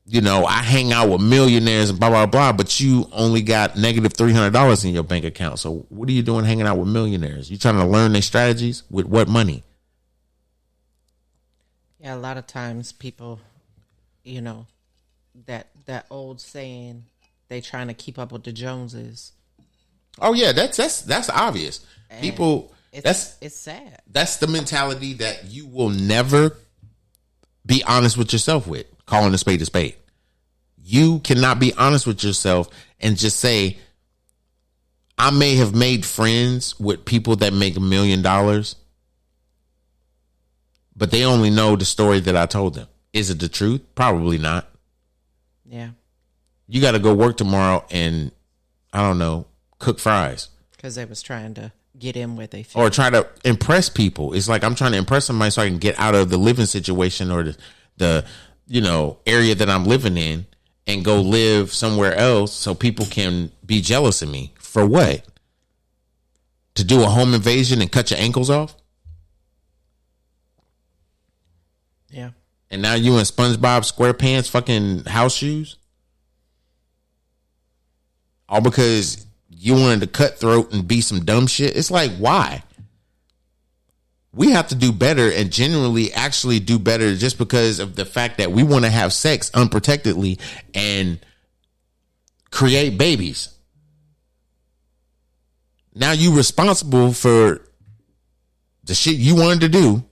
I hang out with millionaires and blah, blah, blah, but you only got negative $300 in your bank account. So what are you doing hanging out with millionaires? You trying to learn their strategies with what money? Yeah, a lot of times people, that old saying, they trying to keep up with the Joneses. Oh yeah, that's obvious. And people, it's sad. That's the mentality that you will never be honest with yourself with. Calling a spade a spade. You cannot be honest with yourself and just say, I may have made friends with people that make $1 million, but they only know the story that I told them. Is it the truth? Probably not. Yeah. You got to go work tomorrow and, I don't know, cook fries. Because they was trying to get in where they fit. Or try to impress people. It's like I'm trying to impress somebody so I can get out of the living situation or the area that I'm living in and go live somewhere else so people can be jealous of me. For what? To do a home invasion and cut your ankles off? Yeah. And now you in SpongeBob SquarePants fucking house shoes? All because you wanted to cutthroat and be some dumb shit? It's like, why? We have to do better and genuinely actually do better just because of the fact that we want to have sex unprotectedly and create babies. Now you responsible for the shit you wanted to do,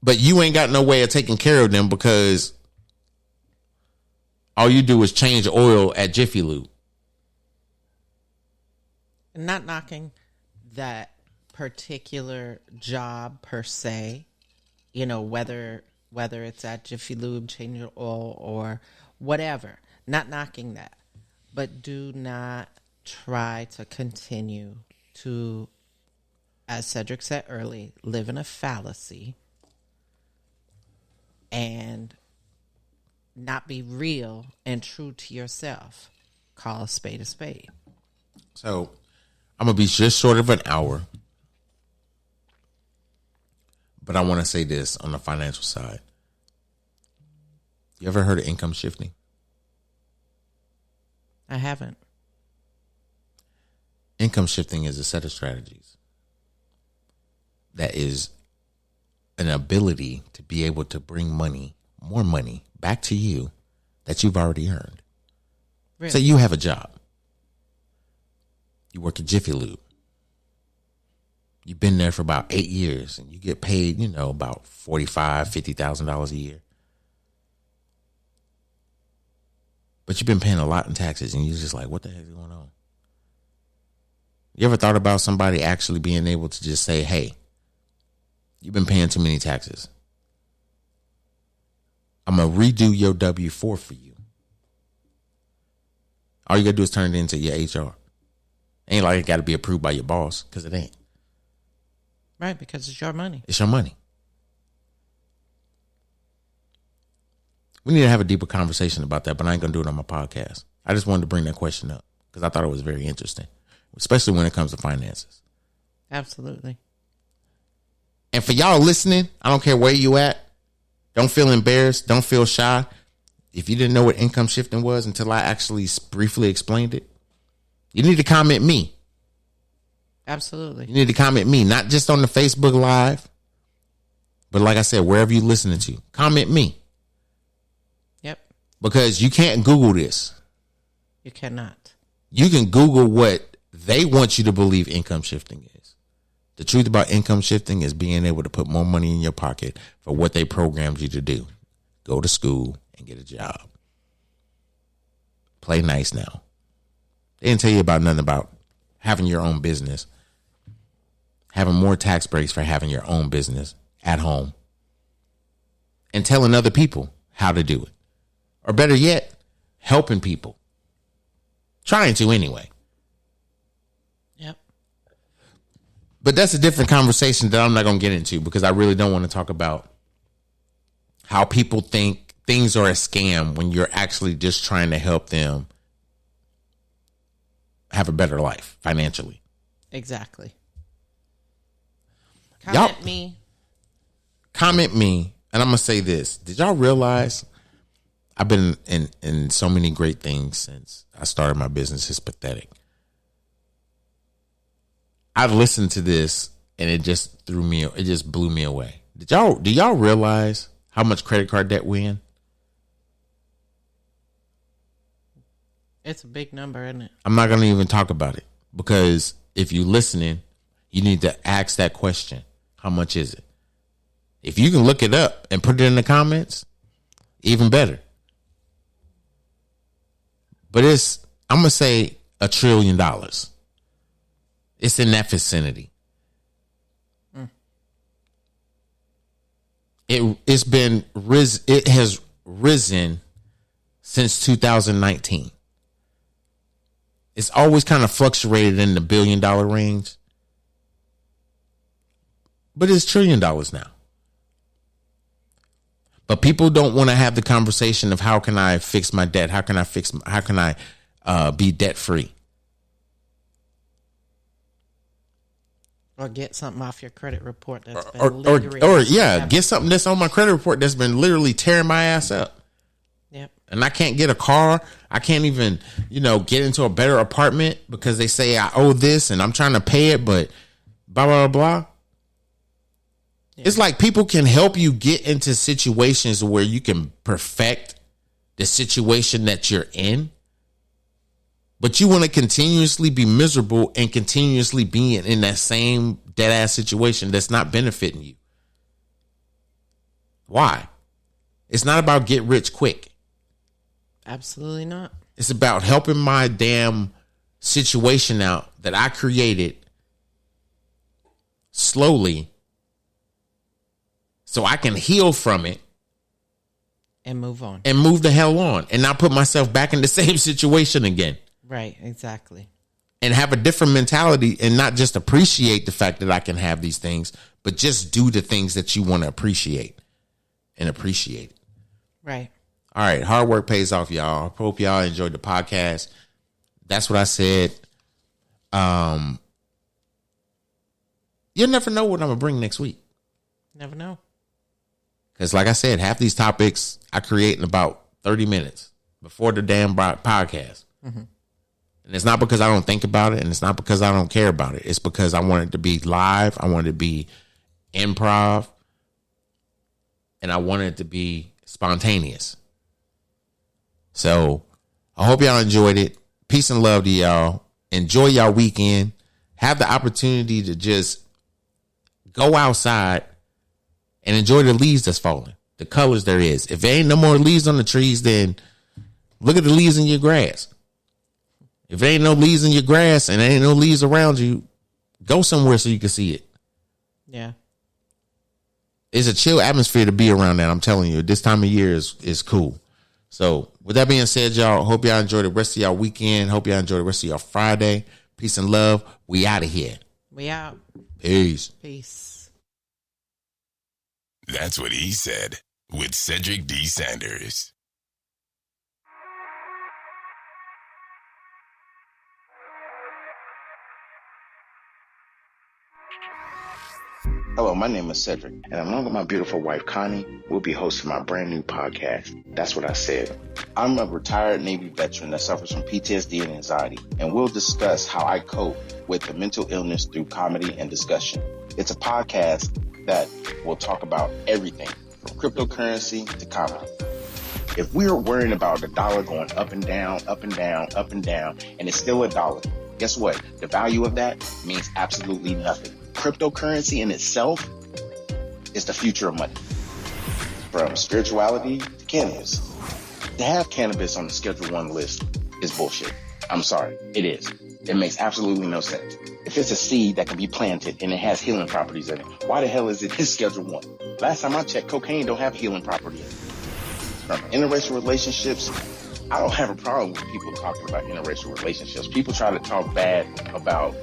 but you ain't got no way of taking care of them because all you do is change oil at Jiffy Lube. Not knocking that particular job per se, you know, whether it's at Jiffy Lube, change your oil or whatever. Not knocking that, but do not try to continue to, as Cedric said early, live in a fallacy and not be real and true to yourself. Call a spade a spade. So I'm going to be just short of an hour, but I want to say this on the financial side. You ever heard of income shifting? I haven't. Income shifting is a set of strategies that is an ability to be able to bring money, more money, back to you that you've already earned. Really? So you have a job. You work at Jiffy Lube. You've been there for about 8 years and you get paid, you know, about $45,000, $50,000 a year. But you've been paying a lot in taxes and you're just like, what the heck is going on? You ever thought about somebody actually being able to just say, hey, you've been paying too many taxes. I'm going to redo your W-4 for you. All you got to do is turn it into your HR. Ain't like it got to be approved by your boss, because it ain't. Right, because it's your money. It's your money. We need to have a deeper conversation about that, but I ain't going to do it on my podcast. I just wanted to bring that question up because I thought it was very interesting, especially when it comes to finances. Absolutely. And for y'all listening, I don't care where you at. Don't feel embarrassed. Don't feel shy. If you didn't know what income shifting was until I actually briefly explained it, you need to comment me. Absolutely. You need to comment me, not just on the Facebook Live, but like I said, wherever you're listening to, comment me. Yep. Because you can't Google this. You cannot. You can Google what they want you to believe income shifting is. The truth about income shifting is being able to put more money in your pocket for what they programmed you to do. Go to school and get a job. Play nice now. They didn't tell you about nothing about having your own business, having more tax breaks for having your own business at home, and telling other people how to do it. Or better yet, helping people. Trying to anyway. Yep. But that's a different conversation that I'm not going to get into because I really don't want to talk about how people think things are a scam when you're actually just trying to help them have a better life financially. Exactly. Comment me. And I'm going to say this. Did y'all realize I've been in so many great things since I started my business? It's pathetic. I listened to this and it just blew me away. Do y'all realize how much credit card debt we in? It's a big number, isn't it? I'm not going to even talk about it because if you're listening, you need to ask that question. How much is it? If you can look it up and put it in the comments, even better. But I'm going to say $1 trillion. It's in that vicinity. It has risen since 2019. It's always kind of fluctuated in the $1 billion range. But it's $1 trillion now. But people don't want to have the conversation of how can I fix my debt? How can I be debt free? Or get something off your credit report that's been get something that's on my credit report that's been literally tearing my ass up. Yep. And I can't get a car. I can't even, get into a better apartment because they say I owe this and I'm trying to pay it, but blah, blah, blah. Yeah. It's like people can help you get into situations where you can perfect the situation that you're in, but you want to continuously be miserable and continuously be in that same dead ass situation that's not benefiting you. Why? It's not about get rich quick. Absolutely not. It's about helping my damn situation out that I created slowly so I can heal from it and move on and move the hell on and not put myself back in the same situation again. Right, exactly. And have a different mentality and not just appreciate the fact that I can have these things, but just do the things that you want to appreciate and appreciate it. Right. All right. Hard work pays off, y'all. I hope y'all enjoyed the podcast. That's what I said. You'll never know what I'm going to bring next week. Never know. Because like I said, half these topics I create in about 30 minutes before the damn podcast. Mm-hmm. And it's not because I don't think about it, and it's not because I don't care about it. It's because I want it to be live. I want it to be improv. And I want it to be spontaneous. So I hope y'all enjoyed it. Peace and love to y'all. Enjoy y'all weekend. Have the opportunity to just go outside and enjoy the leaves that's falling, the colors there is. If there ain't no more leaves on the trees, then look at the leaves in your grass. If there ain't no leaves in your grass and there ain't no leaves around you, go somewhere so you can see it. Yeah. It's a chill atmosphere to be around that. I'm telling you, this time of year is cool. So with that being said, y'all, hope y'all enjoy the rest of y'all weekend. Hope y'all enjoy the rest of y'all Friday. Peace and love. We out of here. We out. Peace. Peace. That's what he said with Cedric D. Sanders. Hello, my name is Cedric, and along with my beautiful wife, Connie, we'll be hosting my brand new podcast, That's What I Said. I'm a retired Navy veteran that suffers from PTSD and anxiety, and we'll discuss how I cope with the mental illness through comedy and discussion. It's a podcast that will talk about everything from cryptocurrency to comedy. If we're worrying about the dollar going up and down, up and down, up and down, and it's still a dollar, guess what? The value of that means absolutely nothing. Cryptocurrency in itself is the future of money. From spirituality to cannabis. To have cannabis on the Schedule 1 list is bullshit. I'm sorry, it is. It makes absolutely no sense. If it's a seed that can be planted and it has healing properties in it, why the hell is it in Schedule 1? Last time I checked, cocaine don't have healing property in it. From interracial relationships, I don't have a problem with people talking about interracial relationships. People try to talk bad about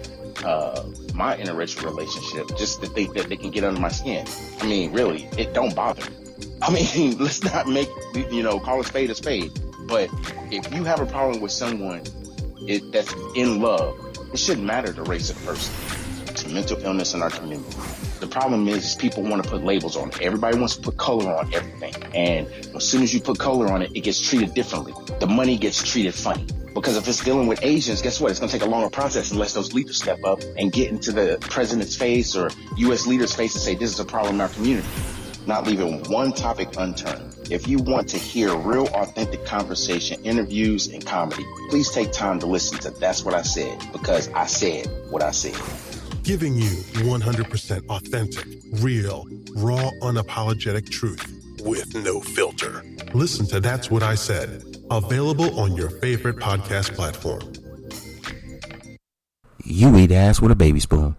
my interracial relationship just to think that they can get under my skin. I mean, really, it don't bother me. I mean, let's not make, call a spade a spade. But if you have a problem with someone that's in love, it shouldn't matter the race of the person. It's a mental illness in our community. The problem is people want to put labels on it. Everybody wants to put color on everything. And as soon as you put color on it, it gets treated differently. The money gets treated funny. Because if it's dealing with Asians, guess what? It's going to take a longer process unless those leaders step up and get into the president's face or U.S. leaders' face and say, this is a problem in our community. Not leaving one topic unturned. If you want to hear real, authentic conversation, interviews, and comedy, please take time to listen to That's What I Said, because I said what I said. Giving you 100% authentic, real, raw, unapologetic truth with no filter. Listen to That's What I Said. Available on your favorite podcast platform. You eat ass with a baby spoon.